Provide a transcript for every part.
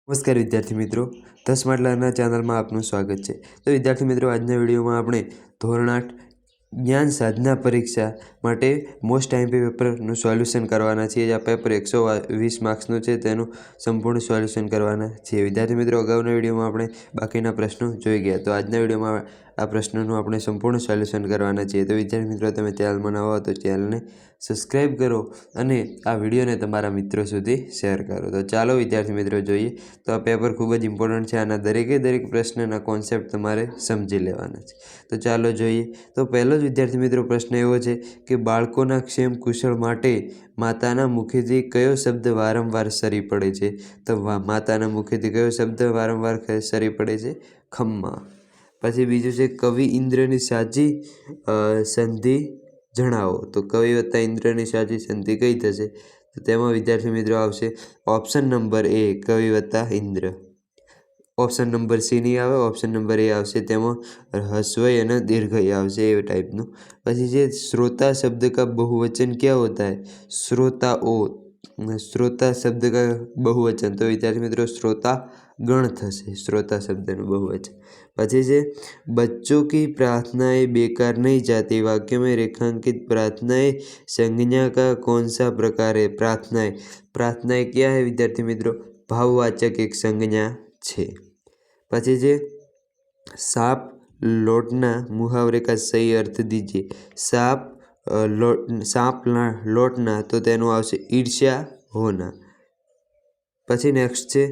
નમસ્કાર વિદ્યાર્થી મિત્રો, 10 માટલાના ચેનલમાં આપનું સ્વાગત છે। તો વિદ્યાર્થી મિત્રો, આજના વિડીયોમાં આપણે ધોરણ 8 જ્ઞાન સાધના પરીક્ષા માટે મોસ્ટ આઈએમપી પેપરનું સોલ્યુશન કરવાના છીએ। આ પેપર 120 માર્ક્સનું છે, તેનું સંપૂર્ણ સોલ્યુશન કરવાના છીએ। વિદ્યાર્થી મિત્રો, અગાઉના વિડીયોમાં આપણે બાકીના પ્રશ્નો જોઈ ગયા, તો આજના વિડીયોમાં આ પ્રશ્નોનું આપણે સંપૂર્ણ સોલ્યુશન કરવાના છીએ। તો વિદ્યાર્થી મિત્રો, તમે ચેનલમાં નવા હો તો ચેનલને સબસ્ક્રાઈબ કરો અને આ વિડીયોને તમારા મિત્રો સુધી શેર કરો। તો ચાલો વિદ્યાર્થી મિત્રો જોઈએ। તો આ પેપર ખૂબ જ ઇમ્પોર્ટન્ટ છે, આના દરેક પ્રશ્નના કોન્સેપ્ટ તમારે સમજી લેવાના છે। તો ચાલો જોઈએ। તો પહેલો જ વિદ્યાર્થી મિત્રો પ્રશ્ન એવો છે કે બાળકોના ક્ષેમ કુશળ માટે માતાના મુખેથી કયો શબ્દ વારંવાર સરી પડે છે? તો માતાના મુખેથી કયો શબ્દ વારંવાર સરી પડે છે? ખમ્મા। પછી બીજું છે કવિ ઇન્દ્રની સાચી સંધિ જણાવો। તો કવિ વત્તા ઇન્દ્રની સાચી સંધિ કઈ થશે? તો તેમાં વિદ્યાર્થી મિત્રો આવશે ઓપ્શન નંબર એ, કવિ વત્તા ઇન્દ્ર। ઓપ્શન નંબર સી નહીં આવે, ઓપ્શન નંબર એ આવશે, તેમાં હસ્વઈ અને દીર્ઘઈ આવશે એ ટાઈપનું। પછી જે श्रोता शब्द का बहुवचन क्या होता है? श्रोताओ। श्रोता शब्द का बहुवचन, तो विद्यार्थी મિત્રો श्रोता गण થશે श्रोता शब्दનું बहुवचन। પછી છે बच्चों की प्रार्थनाएं बेकार नहीं जाती, वाक्य में रेखांकित प्रार्थनाएं संज्ञा का कौन सा प्रकार है? प्रार्थनाएं, प्रार्थनाएं क्या है विद्यार्थी મિત્રો? भाववाचक एक संज्ञा છે। પછી છે सांप लौटना मुहावरे का सही अर्थ दीजिए। सांप लौटना, तो तेनो आवશે ईर्ष्या होना। પછી नेक्स्ट છે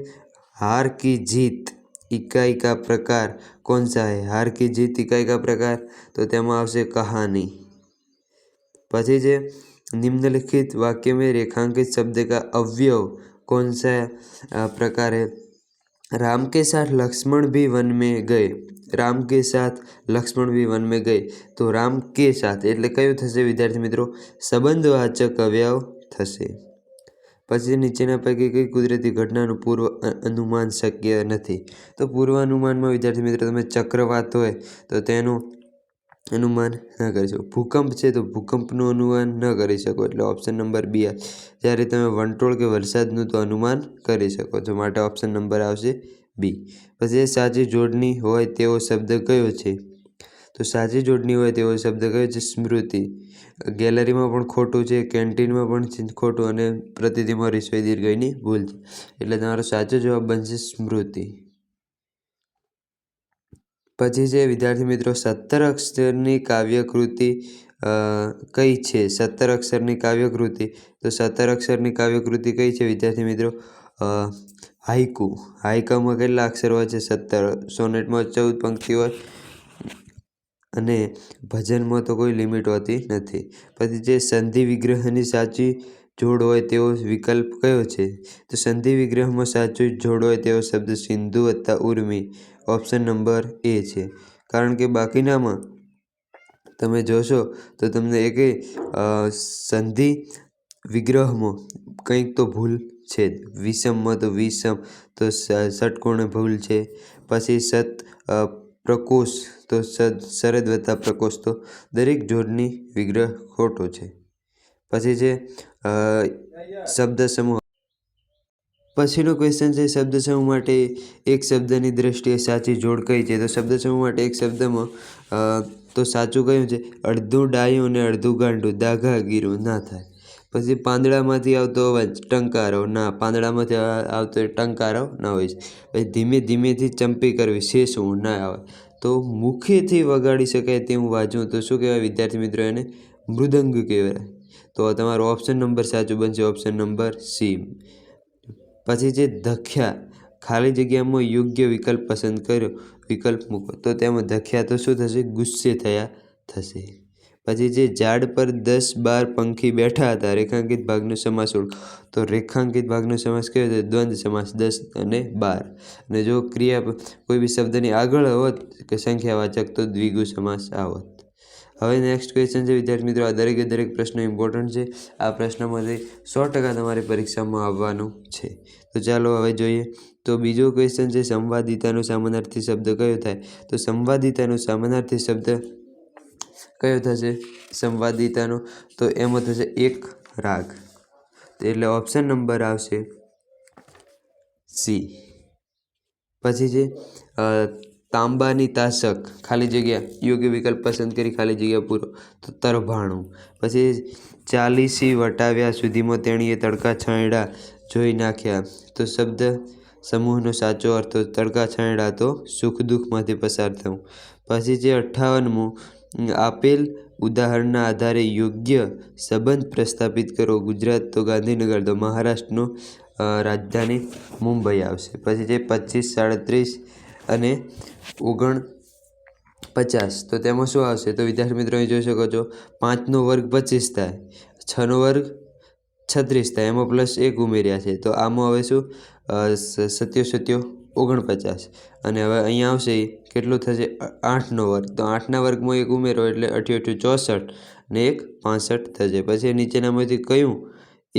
हार की जीत इकाई का प्रकार कौन सा है? हार की जीत इकाई का प्रकार, तो तेमा आवશે कहानी। પછી છે निम्नलिखित वाक्य में रेखांकित शब्द का अवयव कौन सा प्रकार है? राम के साथ लक्ष्मण भी वन में गए। राम के साथ लक्ष्मण भी वन में गए, तो राम के साथ એટલે કયું થશે વિદ્યાર્થી મિત્રો? સંબંધવાચક અવયવ થશે। પછી નીચેના પૈકી કઈ કુદરતી ઘટનાનું પૂર્વ અનુમાન શક્ય નથી? તો પૂર્વ અનુમાનમાં વિદ્યાર્થી મિત્રો તમે ચક્રવાત હોય તો તેનું અનુમાન ન કરી શકો। ભૂકંપ છે તો ભૂકંપનું અનુમાન ન કરી શકો, એટલે ઓપ્શન નંબર બી। જ્યારે તમે વંટોળ કે વરસાદનું તો અનુમાન કરી શકો છો, માટે ઓપ્શન નંબર આવશે બી। પછી સાચી જોડણી હોય તેવો શબ્દ કયો છે? તો સાચી જોડણી હોય તેવો શબ્દ કયો છે? સ્મૃતિ। ગેલેરીમાં પણ ખોટું છે, કેન્ટીનમાં પણ ખોટું અને પ્રતિથિમાં રિસ્વઈ દીર્ઘઈની ભૂલ છે, એટલે તમારો સાચો જવાબ બનશે સ્મૃતિ। પછી છે વિદ્યાર્થી મિત્રો 17 અક્ષરની કાવ્યકૃતિ કઈ છે? 17 અક્ષરની કાવ્યકૃતિ, તો 17 અક્ષરની કાવ્યકૃતિ કઈ છે વિદ્યાર્થી મિત્રો? હાઈકુ। હાઈકામાં કેટલા અક્ષર હોય છે? 17। સોનેટમાં 14 પંક્તિ હોય અને ભજનમાં તો કોઈ લિમિટ હોતી નથી। પછી જે સંધિ વિગ્રહની સાચી જોડ હોય તેવો વિકલ્પ કયો છે? તો સંધિ વિગ્રહમાં સાચું જોડ હોય તેવો શબ્દ સિંધુ વત્તા ઉર્મી, ઓપ્શન નંબર એ છે। કારણ કે બાકીનામાં તમે જોશો તો તમને સંધિ વિગ્રહમાં કંઈક તો ભૂલ છે જ। વિષમમાં તો વિષમ, તો ષટકોણ ભૂલ છે। પછી પ્રકોશ, તો શરદ વત્તા પ્રકોશ, તો દરેક જોડની વિગ્રહ ખોટો છે। પછી છે શબ્દ સમૂહ। પછીનો ક્વેશ્ચન છે શબ્દ સમૂહ માટે એક શબ્દની દ્રષ્ટિએ સાચી જોડ કઈ છે? તો શબ્દ સમૂહ માટે એક શબ્દમાં તો સાચું કયું છે? અડધું ડાયું અને અડધું ગાંડું, દાઘા ગીરું ના થાય। પછી પાંદડામાંથી આવતો અવાજ ટંકારો, ના, પાંદડામાંથી આવતો ટંકારો ના હોય છે। પછી ધીમે ધીમેથી ચંપી કરવી, શેષવું ના આવે। તો મુખેથી વગાડી શકાય તેવું વાંચવું, તો શું કહેવાય વિદ્યાર્થી મિત્રો? એને મૃદંગ કહેવાય। તો તમારો ઓપ્શન નંબર સાચું બનશે, ઓપ્શન નંબર સી। પછી જે ધખ્યા, ખાલી જગ્યામાં યોગ્ય વિકલ્પ પસંદ કર્યો, વિકલ્પ મૂકો, તો તેમાં ધખ્યા તો શું થશે? ગુસ્સે થયા થશે। પછી જે ઝાડ પર 10-12 પંખી બેઠા હતા, રેખાંકિત ભાગનો સમાસ ઓળખો, તો રેખાંકિત ભાગનો સમાસ કયો છે? દ્વંદ્વ સમાસ, 10 અને 12। અને જો ક્રિયા કોઈ બી શબ્દની આગળ હોત કે સંખ્યાવાચક, તો દ્વિગુ સમાસ આવત। હવે નેક્સ્ટ ક્વેશ્ચન છે વિદ્યાર્થી મિત્રો, આ દરેક પ્રશ્નો ઇમ્પોર્ટન્ટ છે। આ પ્રશ્નમાંથી 100% તમારી પરીક્ષામાં આવવાનું છે। તો ચાલો હવે જોઈએ। તો બીજો ક્વેશ્ચન છે સંવાદિતાનો સમાનાર્થી શબ્દ કયો થાય? તો સંવાદિતાનો સમાનાર્થી શબ્દ કયો થશે? સંવાદિતાનો, તો એમાં થશે એક રાગ, એટલે ઓપ્શન નંબર આવશે સી। પછી છે તાંબાની તાસક, ખાલી જગ્યા, યોગ્ય વિકલ્પ પસંદ કરી ખાલી જગ્યા પૂરો, તો તરભાણું. પછી 40 વટાવ્યા સુધીમાં તેણીએ તડકા છાંયડા જોઈ નાખ્યા, તો શબ્દ સમૂહનો સાચો અર્થ, તો તડકા છાંયડા તો સુખ દુઃખમાંથી પસાર થવું. પછી છે 58મું, આપેલ ઉદાહરણના આધારે યોગ્ય સંબંધ પ્રસ્થાપિત કરો. ગુજરાત તો ગાંધીનગર, તો મહારાષ્ટ્રનું રાજધાની મુંબઈ આવશે. પછી છે 25, 37 અને 49, તો તેમાં શું આવશે? તો વિદ્યાર્થી મિત્રો અહીં જોઈ શકો છો 5નો વર્ગ 25 થાય, 6નો વર્ગ 36 થાય, એમાં +1 ઉમેર્યા છે, તો આમાં હવે શું 7 49, અને હવે અહીંયા આવશે કેટલું થશે? 8નો વર્ગ, તો 8ના વર્ગમાં 1 ઉમેરો એટલે 88 64 ને 1 65 થશે. પછી નીચેનામાંથી કયું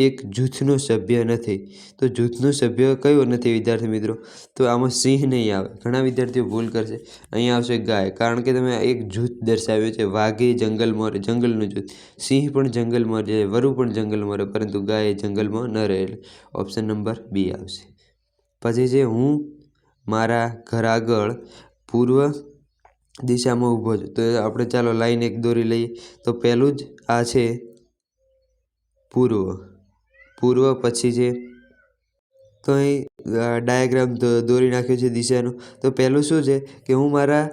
એક જૂથનો સભ્ય નથી? તો જૂથનો સભ્ય કયો નથી વિદ્યાર્થી મિત્રો? તો આમાં સિંહ નહીં આવે. ઘણા વિદ્યાર્થીઓ ભૂલ કરશે. અહીંયા આવશે ગાય, કારણ કે તમે એક જૂથ દર્શાવ્યું છે. વાઘે જંગલમાં રહે, જંગલનું જૂથ. સિંહ પણ જંગલમાં રહે, વરુ પણ જંગલમાં રહે, પરંતુ ગાય જંગલમાં ન રહે, એટલે ઓપ્શન નંબર બી આવશે. પછી છે હું મારા ઘર આગળ પૂર્વ દિશામાં ઊભો છું, તો આપણે ચાલો લાઈન એક દોરી લઈએ. તો પહેલું જ આ છે પૂર્વ. પછી છે, તો અહીં ડાયાગ્રામ દોરી નાખ્યો છે દિશાનો. તો પહેલું શું છે કે હું મારા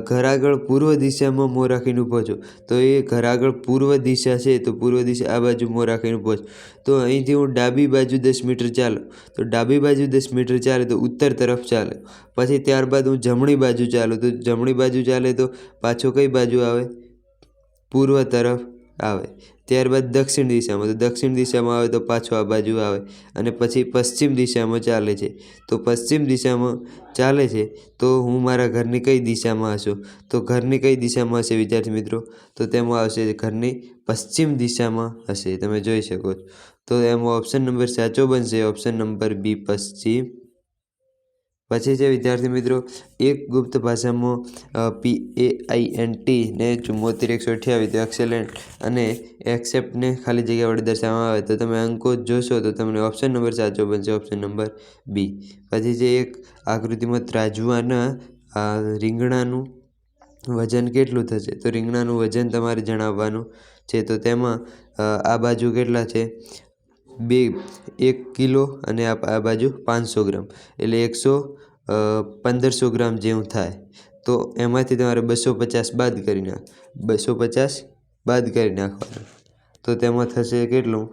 ઘર આગળ પૂર્વ દિશામાં મોં રાખીને ઊભો છું, તો એ ઘર આગળ પૂર્વ દિશા છે, તો પૂર્વ દિશા આ બાજુ મોં રાખીને ઊભો છું. તો અહીંથી હું ડાબી બાજુ 10 મીટર ચાલું, તો ડાબી બાજુ 10 મીટર ચાલે તો ઉત્તર તરફ ચાલે. પછી ત્યારબાદ હું જમણી બાજુ ચાલું, તો જમણી બાજુ ચાલે તો પાછો કઈ બાજુ આવે? પૂર્વ તરફ આવે. ત્યારબાદ દક્ષિણ દિશામાં, તો દક્ષિણ દિશામાં આવે તો પાછો આ બાજુ આવે. અને પછી પશ્ચિમ દિશામાં ચાલે છે, તો પશ્ચિમ દિશામાં ચાલે છે, તો હું મારા ઘરની કઈ દિશામાં હશું? તો ઘરની કઈ દિશામાં હશે વિદ્યાર્થી મિત્રો? તો તેમાં આવશે ઘરની પશ્ચિમ દિશામાં હશે, તમે જોઈ શકો છો. તો એમાં ઓપ્શન નંબર સાચો બનશે, ઓપ્શન નંબર બી, પશ્ચિમ. પછી છે વિદ્યાર્થી મિત્રો, એક ગુપ્ત ભાષામાં PAINT ને 74 128, તો એક્સેલન્ટ અને એક્સેપ્ટને ખાલી જગ્યા વડે દર્શાવવામાં આવે, તો તમે અંકો જોશો તો તમને ઓપ્શન નંબર સાચો બનશે, ઓપ્શન નંબર બી. પછી છે એક આકૃતિમાં ત્રાજવાના રીંગણાનું વજન કેટલું થશે? તો રીંગણાનું વજન તમારે જણાવવાનું છે. તો તેમાં આ બાજુ કેટલા છે? 1 કિલો, અને આ બાજુ 500 ગ્રામ, એટલે 1500 ગ્રામ જેવું થાય. તો એમાંથી તમારે 250 બાદ કરી નાખવાના, તો તેમાં થશે કેટલું?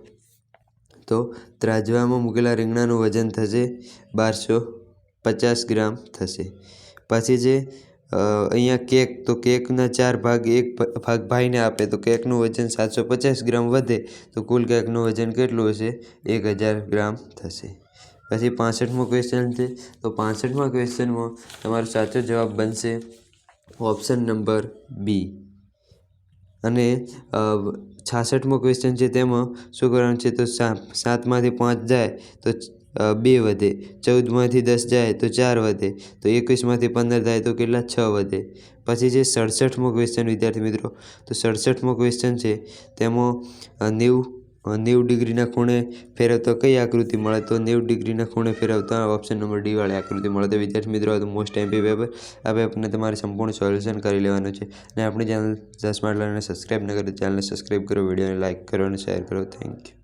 તો ત્રાજવામાં મૂકેલા રીંગણાનું વજન થશે 1250 ગ્રામ થશે. પછી છે અહીંયા કેક, તો કેકના 4 ભાગ, 1 ભાગ ભાઈને આપે, તો કેકનું વજન 750 ગ્રામ વધે, તો કુલ કેકનું વજન કેટલું હશે? 1000 ગ્રામ થશે. પછી 65મો ક્વેશ્ચન છે, તો 65મા ક્વેશ્ચનમાં તમારો સાચો જવાબ બનશે ઓપ્શન નંબર બી. અને 66મો ક્વેશ્ચન છે, તેમાં શું કરવાનું છે? તો 7માંથી 5 જાય તો 2 વધે, 14માંથી 10 જાય તો 4 વધે, તો 21માંથી 15 થાય તો કેટલા? 6 વધે. પછી છે 67મો ક્વેશ્ચન વિદ્યાર્થી મિત્રો, તો 67મો ક્વેશ્ચન છે, તેમાં 90 ડિગ્રીના ખૂણે ફેરવતા કઈ આકૃતિ મળે? તો 90 ડિગ્રીના ખૂણે ફેરવતા ઓપ્શન નંબર ડી વાળી આકૃતિ મળે. તો વિદ્યાર્થી મિત્રો, આ તો મોસ્ટ એમપી પેપર, આ પેપરને તમારે સંપૂર્ણ સોલ્યુશન કરી લેવાનું છે. અને આપણી ચેનલ સ્માર્ટ લર્નરને સબસ્ક્રાઈબ ન કરી, ચેનલને સબસ્ક્રાઈબ કરો, વિડીયોને લાઇક કરો અને શેર કરો. Thank you.